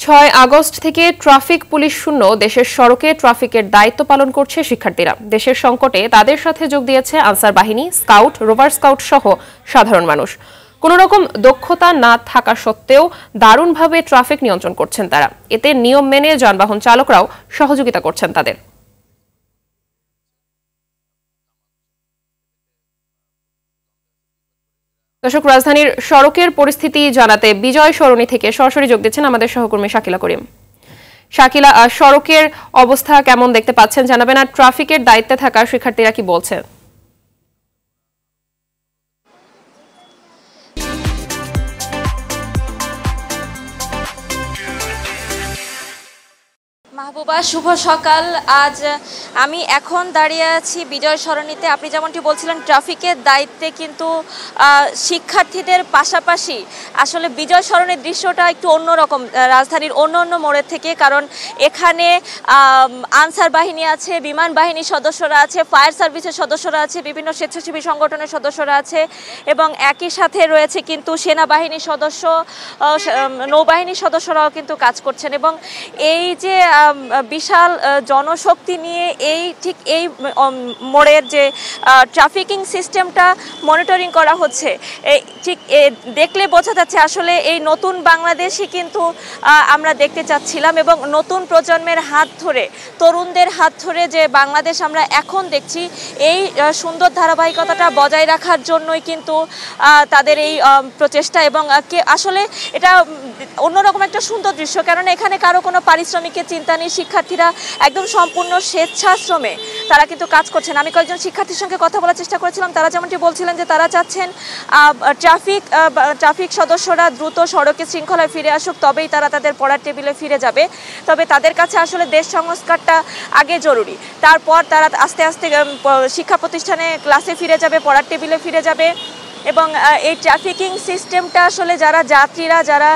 ৬ August থেকে traffic police শূন্য দেশের সড়কে ট্রাফিকের দায়িত্ব পালন করছে শিক্ষার্থীরা। দেশের সংকটে তাদের সাথে যোগ দিয়েছে আনসার বাহিনী, স্কাউট, রোভার স্কাউট সহ সাধারণ মানুষ। কোনো রকম দক্ষতা না থাকা সত্ত্বেও দারুণভাবে ট্রাফিক নিয়ন্ত্রণ করছেন তারা। এতে নিয়ম মেনে যানবাহন চালকরাও সহযোগিতা করছেন তাদের। দর্শক, রাজধানীর সড়কের পরিস্থিতি জানাতে বিজয় সরণি থেকে সরাসরি যোগ দিচ্ছেন আমাদের সহকর্মী শাকিলা করিম। শাকিলা, সড়কের অবস্থা কেমন দেখতে পাচ্ছেন জানাবেন, আর ট্রাফিকের দায়িত্বে থাকা শিক্ষার্থীরা কি বলছেন? মাহবুবা, শুভ সকাল। আজ আমি এখন দাঁড়িয়ে আছি বিজয় সরণিতে। আপনি যেমনটি বলছিলেন, ট্রাফিকের দায়িত্বে কিন্তু শিক্ষার্থীদের পাশাপাশি আসলে বিজয় সরণির দৃশ্যটা একটু অন্যরকম রাজধানীর অন্য মোড়ের থেকে, কারণ এখানে আনসার বাহিনী আছে, বিমান বাহিনীর সদস্যরা আছে, ফায়ার সার্ভিসের সদস্যরা আছে, বিভিন্ন স্বেচ্ছাসেবী সংগঠনের সদস্যরা আছে এবং একই সাথে রয়েছে কিন্তু সেনাবাহিনীর সদস্য, নৌবাহিনীর সদস্যরাও কিন্তু কাজ করছেন। এবং এই যে বিশাল জনশক্তি নিয়ে ঠিক এই মোড়ের যে ট্রাফিকিং সিস্টেমটা মনিটরিং করা হচ্ছে, ঠিক দেখলে বোঝা যাচ্ছে আসলে এই নতুন বাংলাদেশই কিন্তু আমরা দেখতে চাচ্ছিলাম। এবং নতুন প্রজন্মের হাত ধরে, তরুণদের হাত ধরে যে বাংলাদেশ আমরা এখন দেখছি, এই সুন্দর ধারাবাহিকতাটা বজায় রাখার জন্যই কিন্তু তাদের এই প্রচেষ্টা। এবং আসলে এটা অন্যরকম একটা সুন্দর দৃশ্য, কেননা এখানে কারো কোনো পারিশ্রমিকের চিন্তা নেই। শিক্ষার্থীরা একদম সম্পূর্ণ স্বেচ্ছাশ্রমে তারা কিন্তু কাজ করছেন। আমি কয়েকজন শিক্ষার্থীর সঙ্গে কথা বলার চেষ্টা করেছিলাম, তারা যেমনটি বলছিলেন যে তারা চাচ্ছেন ট্রাফিক সদস্যরা দ্রুত সড়কে শৃঙ্খলায় ফিরে আসুক, তবেই তারা তাদের পড়ার টেবিলে ফিরে যাবে। তবে তাদের কাছে আসলে দেশ সংস্কারটা আগে জরুরি, তারপর তারা আস্তে আস্তে শিক্ষা প্রতিষ্ঠানে ক্লাসে ফিরে যাবে, পড়ার টেবিলে ফিরে যাবে। এবং এই ট্রাফিকিং সিস্টেমটা আসলে যারা যাত্রীরা, যারা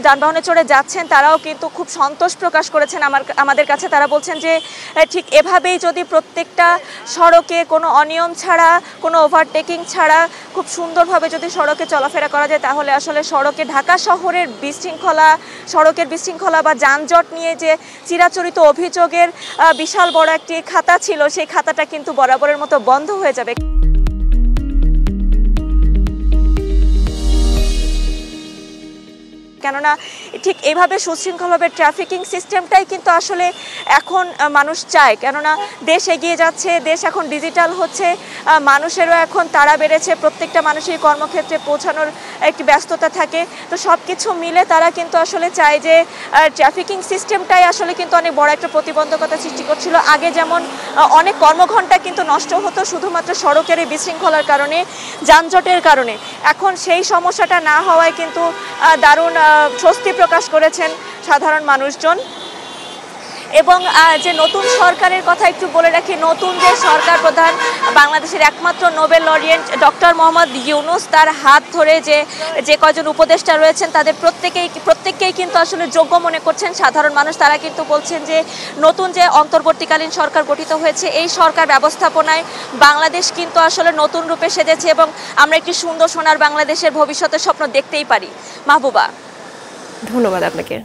যানবাহনে চড়ে যাচ্ছেন, তারাও কিন্তু খুব সন্তোষ প্রকাশ করেছেন আমাদের কাছে। তারা বলছেন যে ঠিক এভাবেই যদি প্রত্যেকটা সড়কে কোনো অনিয়ম ছাড়া, কোনো ওভারটেকিং ছাড়া খুব সুন্দরভাবে যদি সড়কে চলাফেরা করা যায়, তাহলে আসলে সড়কে ঢাকা শহরের সড়কের বিশৃঙ্খলা বা যানজট নিয়ে যে চিরাচরিত অভিযোগের বিশাল বড় একটি খাতা ছিল, সেই খাতাটা কিন্তু বরাবরের মতো বন্ধ হয়ে যাবে। কেননা ঠিক এইভাবে সুশৃঙ্খলভাবে ট্রাফিকিং সিস্টেমটাই কিন্তু আসলে এখন মানুষ চায়। কেননা দেশ এগিয়ে যাচ্ছে, দেশ এখন ডিজিটাল হচ্ছে, মানুষেরও এখন তাড়া বেড়েছে, প্রত্যেকটা মানুষের কর্মক্ষেত্রে পৌঁছানোর একটি ব্যস্ততা থাকে। তো সব কিছু মিলে তারা কিন্তু আসলে চায় যে ট্রাফিকিং সিস্টেমটাই আসলে কিন্তু অনেক বড় একটা প্রতিবন্ধকতা সৃষ্টি করছিল। আগে যেমন অনেক কর্মঘণ্টা কিন্তু নষ্ট হতো শুধুমাত্র সড়কের এই বিশৃঙ্খলার কারণে, যানজটের কারণে। এখন সেই সমস্যাটা না হওয়ায় কিন্তু দারুণ স্বস্তি প্রকাশ করেছেন সাধারণ মানুষজন। এবং যে নতুন সরকারের কথা একটু বলে রাখি, নতুন যে সরকার প্রধান, বাংলাদেশের একমাত্র Nobel laureate doctor Mohammad Yunus, তার হাত ধরে যে কয়জন উপদেষ্টা রয়েছেন, তাদের প্রত্যেককেই কিন্তু আসলে যোগ্য মনে করছেন সাধারণ মানুষ। তারা কিন্তু বলছেন যে নতুন যে অন্তর্বর্তীকালীন সরকার গঠিত হয়েছে, এই সরকার ব্যবস্থাপনায় বাংলাদেশ কিন্তু আসলে নতুন রূপে সেজেছে এবং আমরা একটি সুন্দর সোনার বাংলাদেশের ভবিষ্যতের স্বপ্ন দেখতেই পারি। মাহবুবা, ধন্যবাদ আপনাকে।